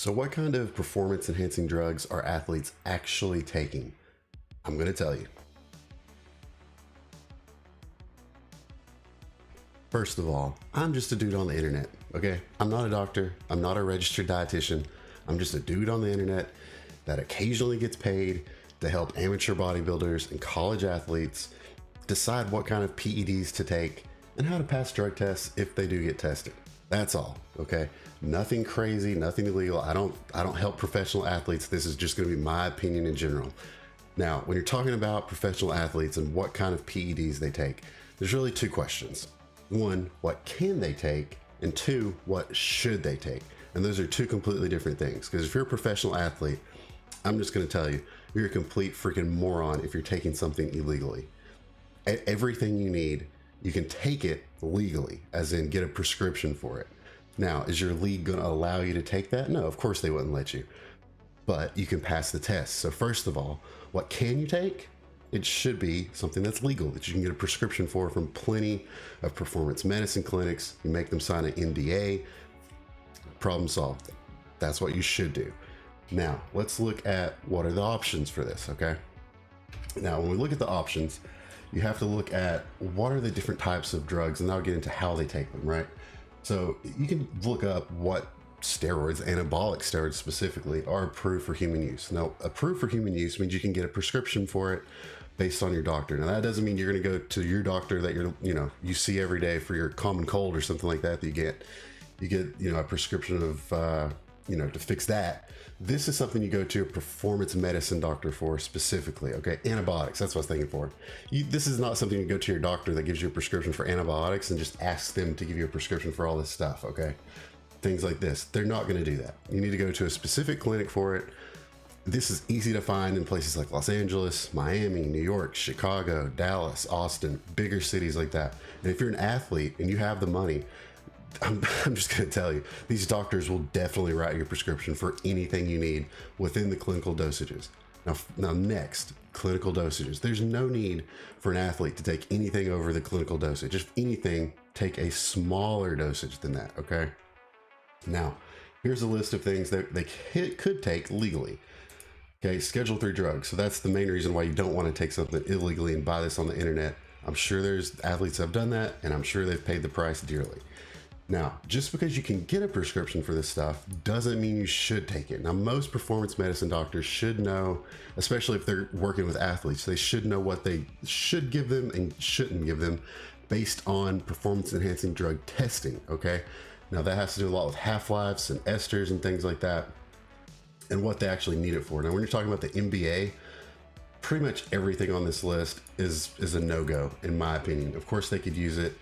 So what kind of performance enhancing drugs are athletes actually taking? I'm going to tell you. First of all, I'm just a dude on the internet, okay? I'm not a doctor. I'm not a registered dietitian. I'm just a dude on the internet that occasionally gets paid to help amateur bodybuilders and college athletes decide what kind of PEDs to take and how to pass drug tests if they do get tested. That's all, okay? Nothing crazy, nothing illegal. I don't help professional athletes. This is just going to be my opinion in general. Now, when you're talking about professional athletes and what kind of PEDs they take, there's really two questions. One, what can they take? And two, what should they take? And those are two completely different things. Because if you're a professional athlete, I'm just going to tell you, you're a complete freaking moron if you're taking something illegally. Everything you need, you can take it legally, as in get a prescription for it. Now, is your league going to allow you to take that? No, of course they wouldn't let you. But you can pass the test. So first of all, what can you take? It should be something that's legal, that you can get a prescription for from plenty of performance medicine clinics. You make them sign an NDA, problem solved. That's what you should do. Now, let's look at what are the options for this, okay? Now, when we look at the options, you have to look at what are the different types of drugs, and that'll get into how they take them, right? So you can look up what steroids, anabolic steroids specifically, are approved for human use. Now, approved for human use means you can get a prescription for it based on your doctor. Now, that doesn't mean you're going to go to your doctor that you see every day for your common cold or something like that. You get a prescription of to fix that. This is something you go to a performance medicine doctor for specifically. Okay, antibiotics. That's what I was thinking for. This is not something you go to your doctor that gives you a prescription for antibiotics and just ask them to give you a prescription for all this stuff. Okay, things like this. They're not going to do that. You need to go to a specific clinic for it. This is easy to find in places like Los Angeles, Miami, New York, Chicago, Dallas, Austin, bigger cities like that. And if you're an athlete and you have the money, I'm just going to tell you, these doctors will definitely write your prescription for anything you need within the clinical dosages. Now next, clinical dosages. There's no need for an athlete to take anything over the clinical dosage. If anything, take a smaller dosage than that, okay? Now, here's a list of things that they could take legally. Okay, Schedule 3 drugs. So that's the main reason why you don't want to take something illegally and buy this on the internet. I'm sure there's athletes that have done that, and I'm sure they've paid the price dearly. Now, just because you can get a prescription for this stuff doesn't mean you should take it. Now, most performance medicine doctors should know, especially if they're working with athletes, they should know what they should give them and shouldn't give them based on performance enhancing drug testing, okay? Now, that has to do a lot with half-lives and esters and things like that and what they actually need it for. Now, when you're talking about the NBA, pretty much everything on this list is a no-go, in my opinion. Of course, they could use it.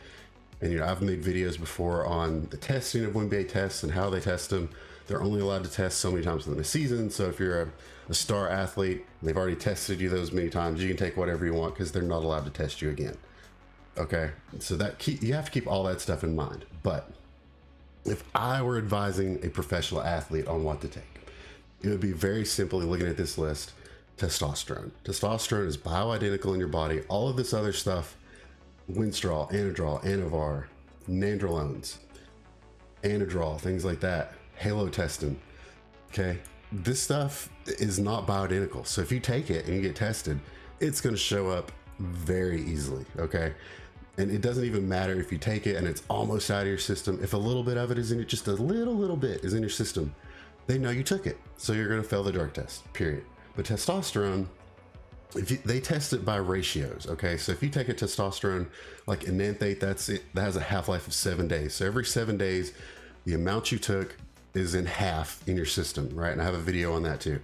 And I've made videos before on the testing of NBA tests and how they test them. They're only allowed to test so many times within a season. So if you're a star athlete, and they've already tested you those many times, you can take whatever you want because they're not allowed to test you again. Okay, so you have to keep all that stuff in mind. But if I were advising a professional athlete on what to take, it would be very simply looking at this list: testosterone. Testosterone is bioidentical in your body. All of this other stuff, Winstrol, Anadrol, Anavar, Nandrolones, Anadrol, things like that, halotestin. Okay, this stuff is not bioidentical. So if you take it and you get tested, it's going to show up very easily. Okay, and it doesn't even matter if you take it and it's almost out of your system. If a little bit of it is in it, just a little bit is in your system, they know you took it, so you're going to fail the drug test, period. But testosterone, they test it by ratios, okay? So if you take a testosterone like enanthate, that's it. That has a half-life of 7 days. So every 7 days, the amount you took is in half in your system, right? And I have a video on that too.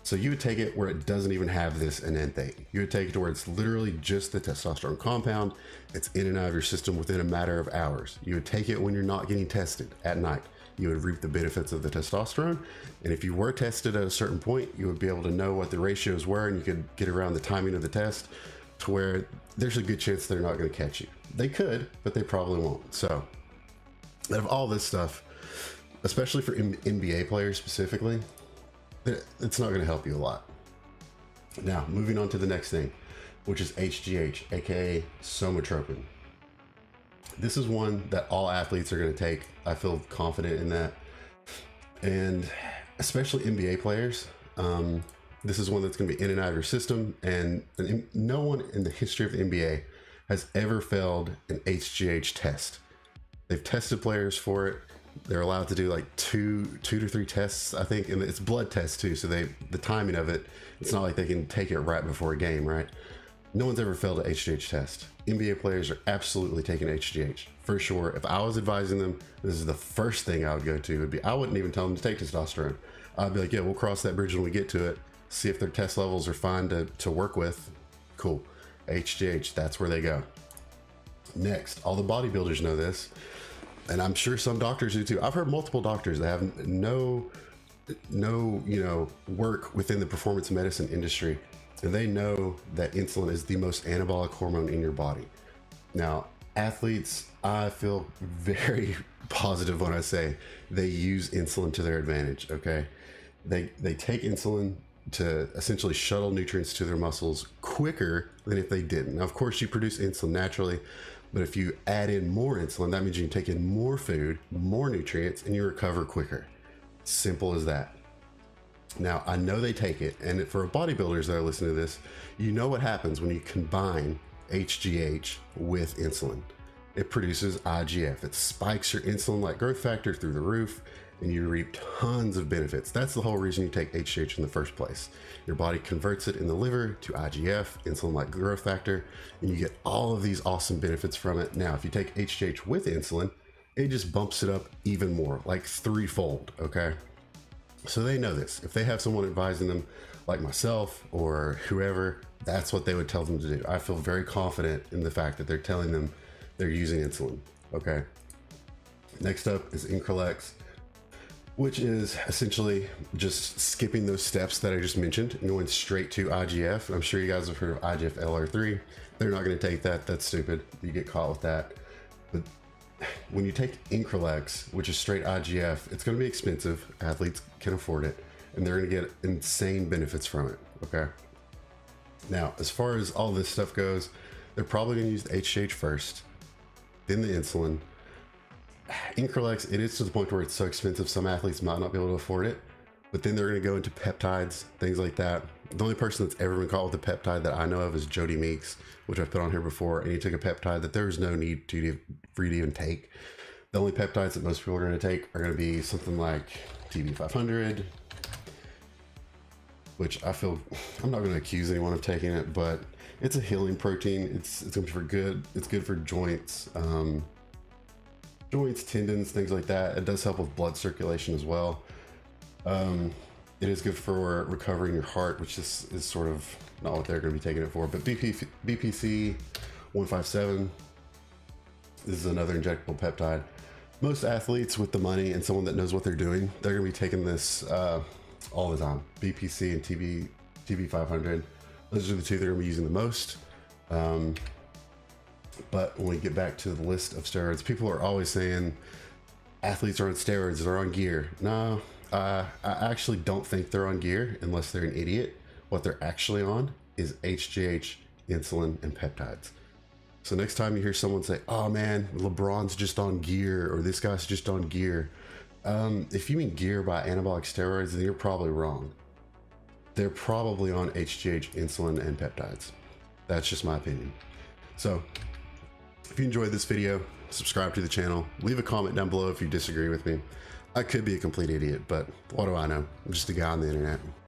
So you would take it where it doesn't even have this enanthate. You would take it to where it's literally just the testosterone compound. It's in and out of your system within a matter of hours. You would take it when you're not getting tested at night. You would reap the benefits of the testosterone. And if you were tested at a certain point, you would be able to know what the ratios were, and you could get around the timing of the test to where there's a good chance they're not going to catch you. They could, but they probably won't. So out of all this stuff, especially for NBA players specifically, it's not going to help you a lot. Now, moving on to the next thing, which is HGH, aka somatropin. This is one that all athletes are going to take. I feel confident in that. And especially NBA players. This is one that's going to be in and out of your system, and no one in the history of the NBA has ever failed an HGH test. They've tested players for it. They're allowed to do like two to three tests, I think, and it's blood tests too. So the timing of it, it's not like they can take it right before a game, right? No one's ever failed an HGH test. NBA players are absolutely taking HGH for sure. If I was advising them, this is the first thing I would go to. Would be, I wouldn't even tell them to take testosterone. I'd be like, yeah, we'll cross that bridge when we get to it. See if their test levels are fine to work with. Cool. HGH, that's where they go. Next, all the bodybuilders know this, and I'm sure some doctors do too. I've heard multiple doctors that have no work within the performance medicine industry, and they know that insulin is the most anabolic hormone in your body. Now, athletes, I feel very positive when I say they use insulin to their advantage. Okay, they take insulin to essentially shuttle nutrients to their muscles quicker than if they didn't. Now, of course, you produce insulin naturally, but if you add in more insulin, that means you can take in more food, more nutrients, and you recover quicker. Simple as that. Now, I know they take it, and for bodybuilders that are listening to this, you know what happens when you combine HGH with insulin. It produces IGF. It spikes your insulin-like growth factor through the roof, and you reap tons of benefits. That's the whole reason you take HGH in the first place. Your body converts it in the liver to IGF, insulin-like growth factor, and you get all of these awesome benefits from it. Now, if you take HGH with insulin, it just bumps it up even more, like threefold, okay? So they know this. If they have someone advising them, like myself or whoever, that's what they would tell them to do. I feel very confident in the fact that they're telling them they're using insulin, okay? Next up is Inquires, which is essentially just skipping those steps that I just mentioned and going straight to IGF. I'm sure you guys have heard of IGF LR3. They're not going to take that. That's stupid. You get caught with that. But when you take Inquires, which is straight IGF, it's going to be expensive. Athletes can afford it, and they're going to get insane benefits from it. Okay. Now, as far as all this stuff goes, they're probably going to use the HGH first, then the insulin. Inquires, it is to the point where it's so expensive, some athletes might not be able to afford it, but then they're going to go into peptides, things like that. The only person that's ever been caught with a peptide that I know of is Jody Meeks, which I've put on here before, and he took a peptide that there's no need for you to even take. The only peptides that most people are going to take are going to be something like TB500, which I feel, I'm not going to accuse anyone of taking it, but it's a healing protein. It's good for it's good for joints, tendons, things like that. It does help with blood circulation as well. It is good for recovering your heart, which is sort of not what they're going to be taking it for. But BPC 157, this is another injectable peptide. Most athletes with the money and someone that knows what they're doing, they're going to be taking this all the time. BPC and TB500, those are the two they're going to be using the most. But when we get back to the list of steroids, people are always saying athletes are on steroids, they're on gear. No, I actually don't think they're on gear unless they're an idiot. What they're actually on is HGH, insulin, and peptides. So next time you hear someone say, oh man, LeBron's just on gear, or this guy's just on gear. If you mean gear by anabolic steroids, then you're probably wrong. They're probably on HGH, insulin, and peptides. That's just my opinion. So if you enjoyed this video, subscribe to the channel, leave a comment down below if you disagree with me. I could be a complete idiot, but what do I know? I'm just a guy on the internet.